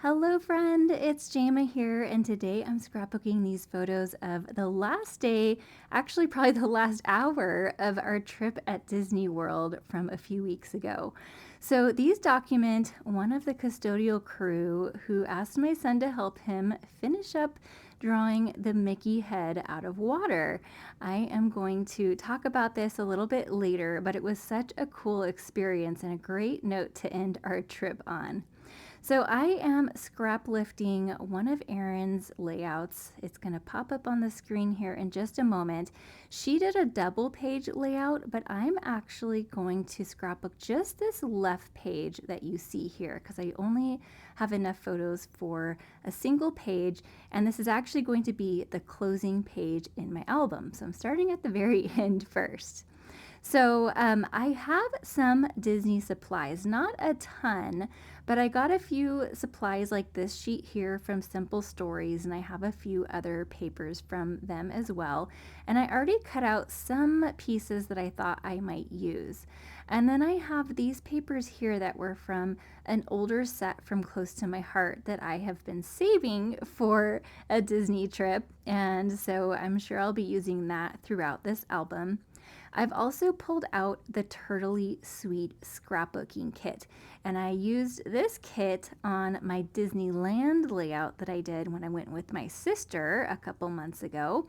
Hello friend, it's Jayma here, and today I'm scrapbooking these photos of the last day, actually probably the last hour of our trip at Disney World from a few weeks ago. So these document one of the custodial crew who asked my son to help him finish up drawing the Mickey head out of water. I am going to talk about this a little bit later, but it was such a cool experience and a great note to end our trip on. So I am scrap lifting one of Erin's layouts. It's going to pop up on the screen here in just a moment. She did a double page layout, but I'm actually going to scrapbook just this left page that you see here because I only have enough photos for a single page, and this is actually going to be the closing page in my album. So I'm starting at the very end first. So I have some Disney supplies, not a ton, but I got a few supplies like this sheet here from Simple Stories, and I have a few other papers from them as well. And I already cut out some pieces that I thought I might use. And then I have these papers here that were from an older set from Close to My Heart that I have been saving for a Disney trip. And so I'm sure I'll be using that throughout this album. I've also pulled out the Turtley Sweet scrapbooking kit, and I used this kit on my Disneyland layout that I did when I went with my sister a couple months ago.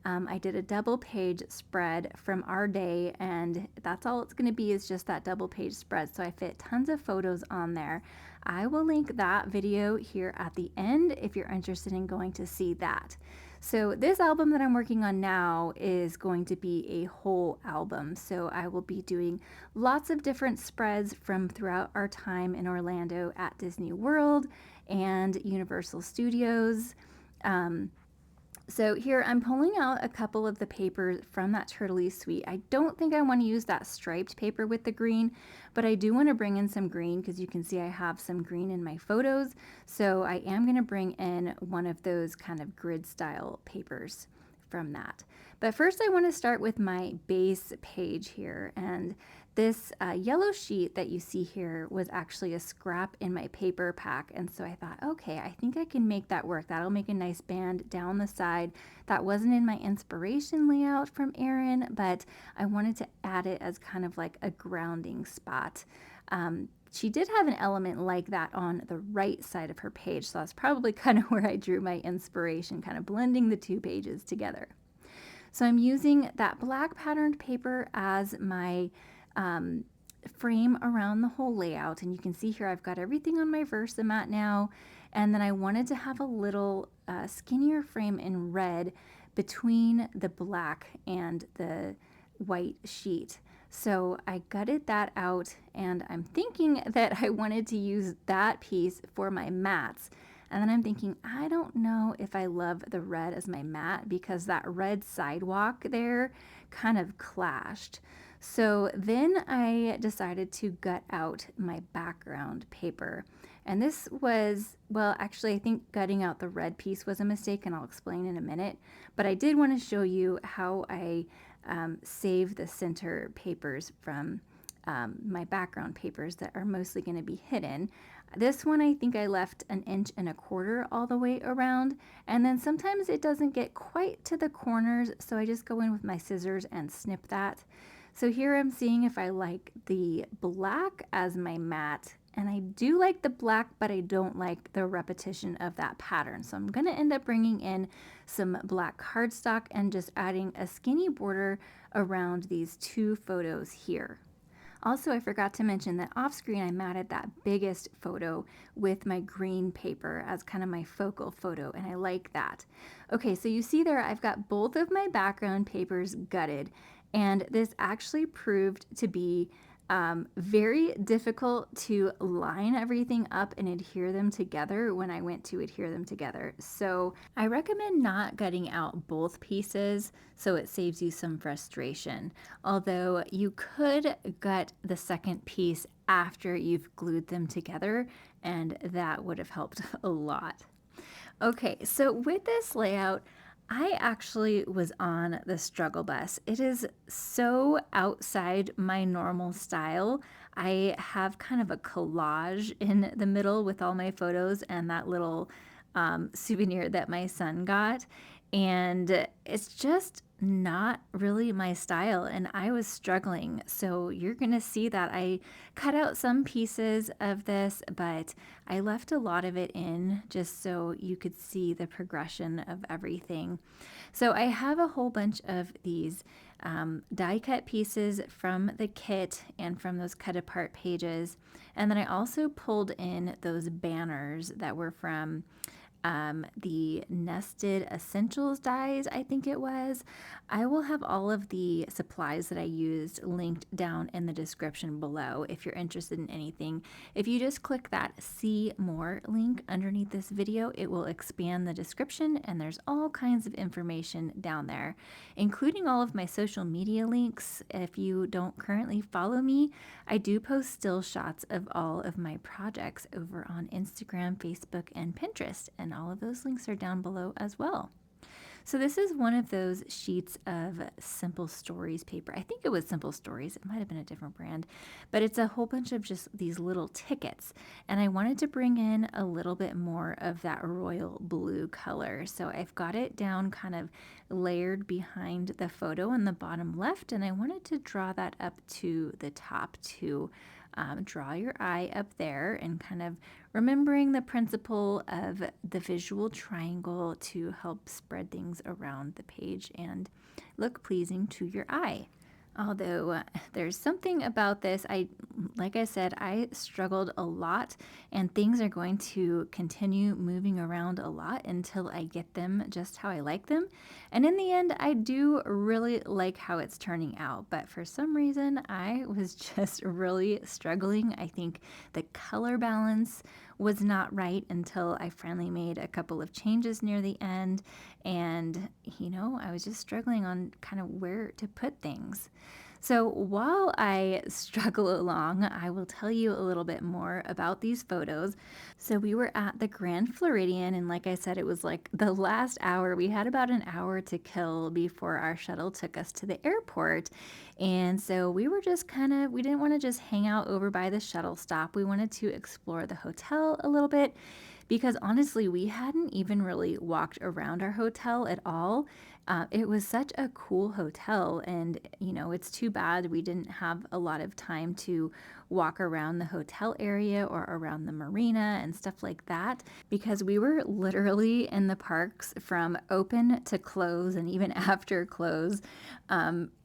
I did a double page spread from our day, and that's all it's going to be, is just that double page spread. So I fit tons of photos on there. I will link that video here at the end if you're interested in going to see that. So this album that I'm working on now is going to be a whole album. So I will be doing lots of different spreads from throughout our time in Orlando at Disney World and Universal Studios. So here I'm pulling out a couple of the papers from that Turtley Suite. I don't think I want to use that striped paper with the green, but I do want to bring in some green because you can see I have some green in my photos. So I am going to bring in one of those kind of grid style papers from that. But first I want to start with my base page here, and this yellow sheet that you see here was actually a scrap in my paper pack, and so I thought, okay, I think I can make that work. That'll make a nice band down the side. That wasn't in my inspiration layout from Erin, but I wanted to add it as kind of like a grounding spot. She did have an element like that on the right side of her page, so that's probably kind of where I drew my inspiration, kind of blending the two pages together. So I'm using that black patterned paper as my frame around the whole layout, and you can see here I've got everything on my VersaMat now, and then I wanted to have a little skinnier frame in red between the black and the white sheet. So I gutted that out, and I'm thinking that I wanted to use that piece for my mats. And then I'm thinking, I don't know if I love the red as my mat because that red sidewalk there kind of clashed. So then I decided to gut out my background paper. And this was, well, actually, I think gutting out the red piece was a mistake, and I'll explain in a minute. But I did want to show you how I save the center papers from my background papers that are mostly going to be hidden. This one I think I left 1.25 inches all the way around, and then sometimes it doesn't get quite to the corners, so I just go in with my scissors and snip that. So here I'm seeing if I like the black as my mat, and I do like the black, but I don't like the repetition of that pattern. So I'm going to end up bringing in some black cardstock and just adding a skinny border around these two photos here. Also, I forgot to mention that off screen I matted that biggest photo with my green paper as kind of my focal photo, and I like that. Okay, so you see there I've got both of my background papers gutted, and this actually proved to be very difficult to line everything up and adhere them together when I went to adhere them together. So I recommend not gutting out both pieces so it saves you some frustration. Although you could gut the second piece after you've glued them together, and that would have helped a lot. Okay, so with this layout, I actually was on the struggle bus. It is so outside my normal style. I have kind of a collage in the middle with all my photos and that little souvenir that my son got. And it's just not really my style, and I was struggling. So you're gonna see that I cut out some pieces of this, but I left a lot of it in just so you could see the progression of everything. So I have a whole bunch of these die cut pieces from the kit and from those cut apart pages. And then I also pulled in those banners that were from the Nested Essentials dies, I think it was. I will have all of the supplies that I used linked down in the description below if you're interested in anything. If you just click that See More link underneath this video, it will expand the description, and there's all kinds of information down there, including all of my social media links. If you don't currently follow me, I do post still shots of all of my projects over on Instagram, Facebook, and Pinterest, and all of those links are down below as well. So this is one of those sheets of Simple Stories paper. I think it was Simple Stories. It might have been a different brand, but it's a whole bunch of just these little tickets. And I wanted to bring in a little bit more of that royal blue color. So I've got it down kind of layered behind the photo in the bottom left, and I wanted to draw that up to the top too. Draw your eye up there and kind of remembering the principle of the visual triangle to help spread things around the page and look pleasing to your eye. Although there's something about this, like I said, I struggled a lot, and things are going to continue moving around a lot until I get them just how I like them. And in the end, I do really like how it's turning out, but for some reason, I was just really struggling. I think the color balance was not right until I finally made a couple of changes near the end, and I was just struggling on kind of where to put things. So while I struggle along, I will tell you a little bit more about these photos. So we were at the Grand Floridian, and like I said, it was like the last hour. We had about an hour to kill before our shuttle took us to the airport. And so we were just we didn't want to just hang out over by the shuttle stop. We wanted to explore the hotel a little bit, because honestly, we hadn't even really walked around our hotel at all. It was such a cool hotel, and it's too bad we didn't have a lot of time to walk around the hotel area or around the marina and stuff like that, because we were literally in the parks from open to close and even after close,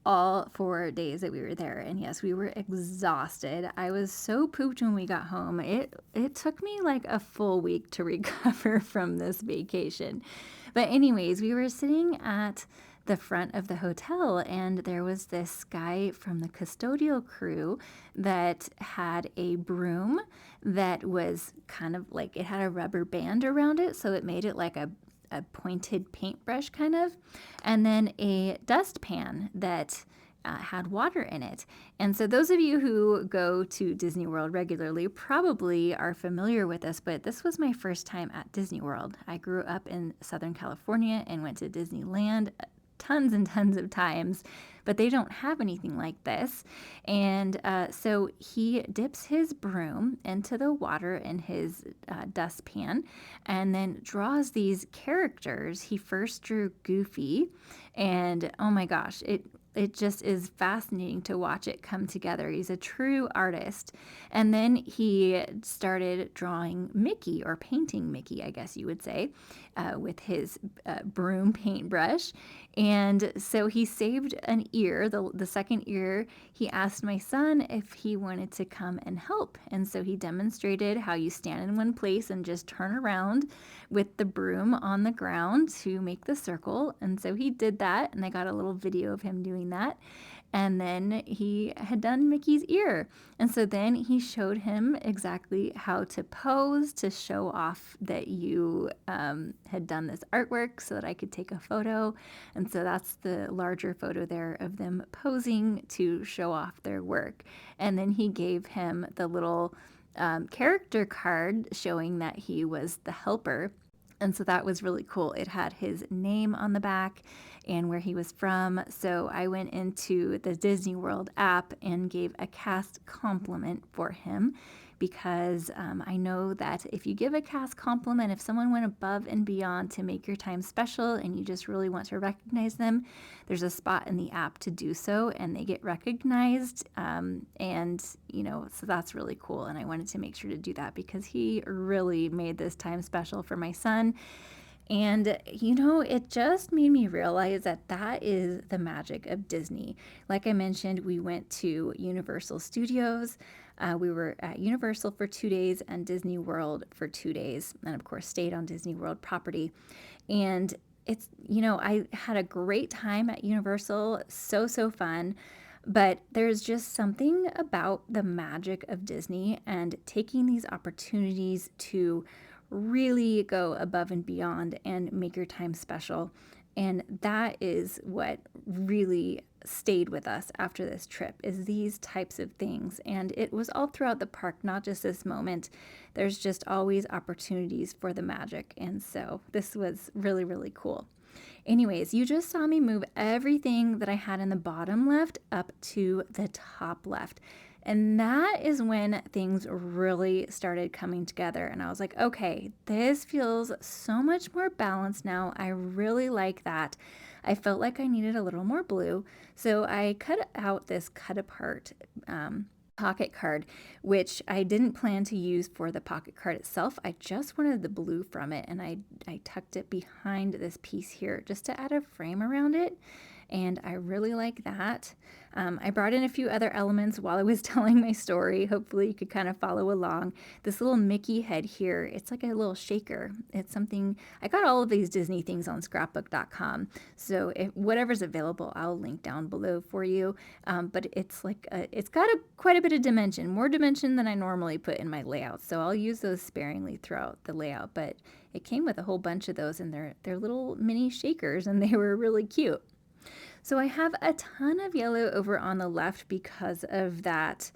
all 4 days that we were there. And yes, we were exhausted. I was so pooped when we got home. It took me like a full week to recover from this vacation. But anyways, we were sitting at the front of the hotel, and there was this guy from the custodial crew that had a broom that was kind of like, it had a rubber band around it, so it made it like a pointed paintbrush kind of, and then a dustpan that had water in it. And so those of you who go to Disney World regularly probably are familiar with this, but this was my first time at Disney World. I grew up in Southern California and went to Disneyland tons and tons of times, but they don't have anything like this. And so he dips his broom into the water in his dustpan and then draws these characters. He first drew Goofy, and oh my gosh, it just is fascinating to watch it come together. He's a true artist. And then he started drawing Mickey, or painting Mickey, I guess you would say, with his broom paintbrush. And so he saved an ear, the second ear. He asked my son if he wanted to come and help. And so he demonstrated how you stand in one place and just turn around with the broom on the ground to make the circle. And so he did that, and I got a little video of him doing that. And then he had done Mickey's ear. And so then he showed him exactly how to pose to show off that you had done this artwork so that I could take a photo. And so that's the larger photo there of them posing to show off their work. And then he gave him the little character card showing that he was the helper. And so that was really cool. It had his name on the back and where he was from. So I went into the Disney World app and gave a cast compliment for him, because I know that if you give a cast compliment, if someone went above and beyond to make your time special and you just really want to recognize them, there's a spot in the app to do so and they get recognized. And, so that's really cool. And I wanted to make sure to do that because he really made this time special for my son. And, it just made me realize that that is the magic of Disney. Like I mentioned, we went to Universal Studios. We were at Universal for 2 days and Disney World for 2 days. And of course, stayed on Disney World property. And it's, I had a great time at Universal. So fun. But there's just something about the magic of Disney and taking these opportunities to really go above and beyond and make your time special. And that is what really stayed with us after this trip, is these types of things. And it was all throughout the park, not just this moment. There's just always opportunities for the magic. And so this was really, really cool. Anyways, you just saw me move everything that I had in the bottom left up to the top left. And that is when things really started coming together. And I was like, okay, this feels so much more balanced now. I really like that. I felt like I needed a little more blue. So I cut out this cut apart pocket card, which I didn't plan to use for the pocket card itself. I just wanted the blue from it. And I tucked it behind this piece here just to add a frame around it. And I really like that. I brought in a few other elements while I was telling my story. Hopefully you could kind of follow along. This little Mickey head here, it's like a little shaker. It's something, I got all of these Disney things on scrapbook.com. So if whatever's available, I'll link down below for you. But it's like, it's got quite a bit of dimension, more dimension than I normally put in my layout. So I'll use those sparingly throughout the layout. But it came with a whole bunch of those, and they're little mini shakers, and they were really cute. So I have a ton of yellow over on the left because of that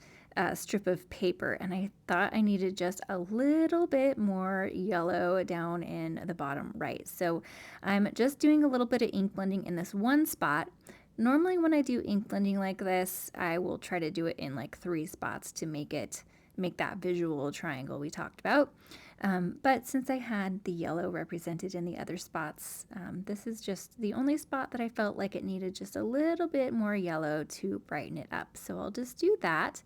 strip of paper, and I thought I needed just a little bit more yellow down in the bottom right. So I'm just doing a little bit of ink blending in this one spot. Normally when I do ink blending like this, I will try to do it in like 3 spots to make that visual triangle we talked about. But since I had the yellow represented in the other spots, this is just the only spot that I felt like it needed just a little bit more yellow to brighten it up. So I'll just do that.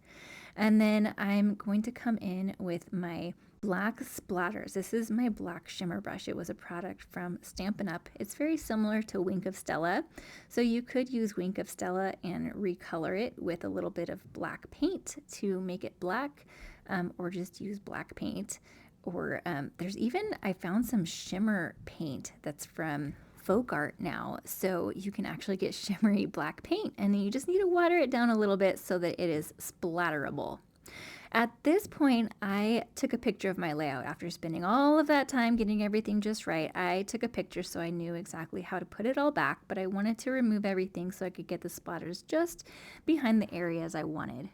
And then I'm going to come in with my black splatters. This is my black shimmer brush. It was a product from Stampin' Up. It's very similar to Wink of Stella. So you could use Wink of Stella and recolor it with a little bit of black paint to make it black, or just use black paint. Or there's even, I found some shimmer paint that's from Folk Art now. So you can actually get shimmery black paint, and then you just need to water it down a little bit so that it is splatterable. At this point, I took a picture of my layout. After spending all of that time getting everything just right, I took a picture so I knew exactly how to put it all back, but I wanted to remove everything so I could get the splatters just behind the areas I wanted.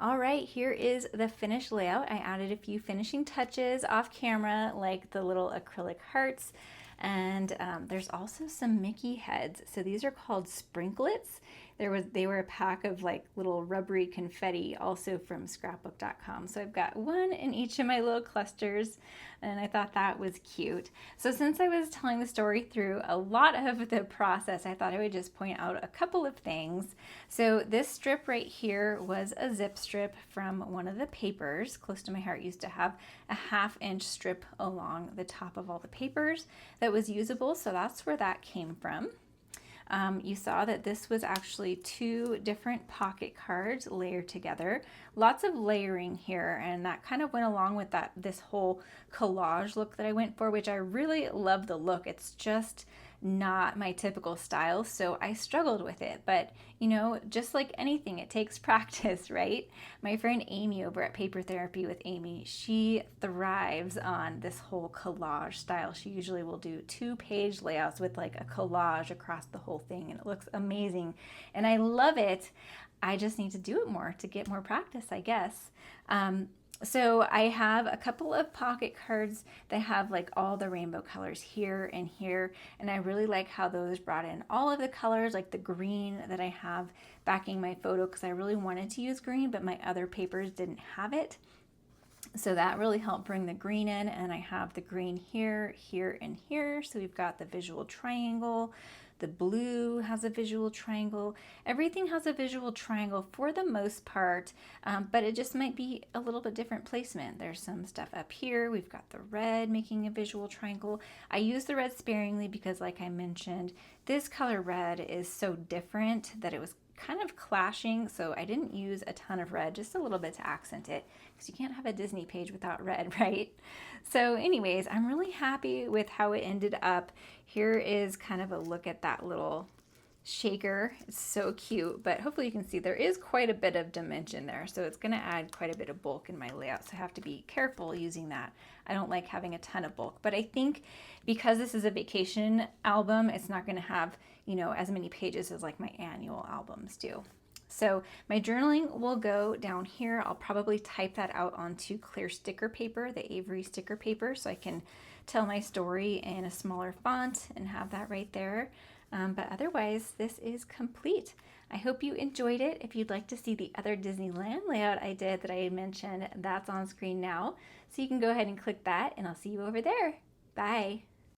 All right, here is the finished layout. I added a few finishing touches off camera, like the little acrylic hearts, and there's also some Mickey heads. So these are called sprinklets. They were a pack of like little rubbery confetti, also from scrapbook.com. So I've got one in each of my little clusters, and I thought that was cute. So since I was telling the story through a lot of the process, I thought I would just point out a couple of things. So this strip right here was a zip strip from one of the papers. Close to My Heart used to have a 1/2-inch strip along the top of all the papers that was usable, so that's where that came from. You saw that this was actually 2 different pocket cards layered together. Lots of layering here, and that kind of went along with this whole collage look that I went for, which I really love the look. It's just not my typical style, so I struggled with it. But just like anything, it takes practice, right? My friend Amy over at Paper Therapy with Amy, she thrives on this whole collage style. She usually will do 2-page layouts with like a collage across the whole thing, and it looks amazing, and I love it. I just need to do it more to get more practice, I guess. So I have a couple of pocket cards that have like all the rainbow colors here and here, and I really like how those brought in all of the colors, like the green that I have backing my photo, because I really wanted to use green, but my other papers didn't have it. So that really helped bring the green in, and I have the green here, here, and here. So we've got the visual triangle. The blue has a visual triangle. Everything has a visual triangle for the most part, but it just might be a little bit different placement. There's some stuff up here. We've got the red making a visual triangle. I use the red sparingly because, like I mentioned, this color red is so different that it was kind of clashing, so I didn't use a ton of red, just a little bit to accent it, because you can't have a Disney page without red, right? So anyways, I'm really happy with how it ended up. Here is kind of a look at that little shaker. It's so cute, but hopefully you can see there is quite a bit of dimension there, so it's going to add quite a bit of bulk in my layout, so I have to be careful using that. I don't like having a ton of bulk, but I think because this is a vacation album, it's not going to have, you know, as many pages as like my annual albums do. So my journaling will go down here. I'll probably type that out onto clear sticker paper, the Avery sticker paper, so I can tell my story in a smaller font and have that right there. But otherwise, this is complete. I hope you enjoyed it. If you'd like to see the other Disneyland layout I did that I mentioned, that's on screen now. So you can go ahead and click that, and I'll see you over there. Bye.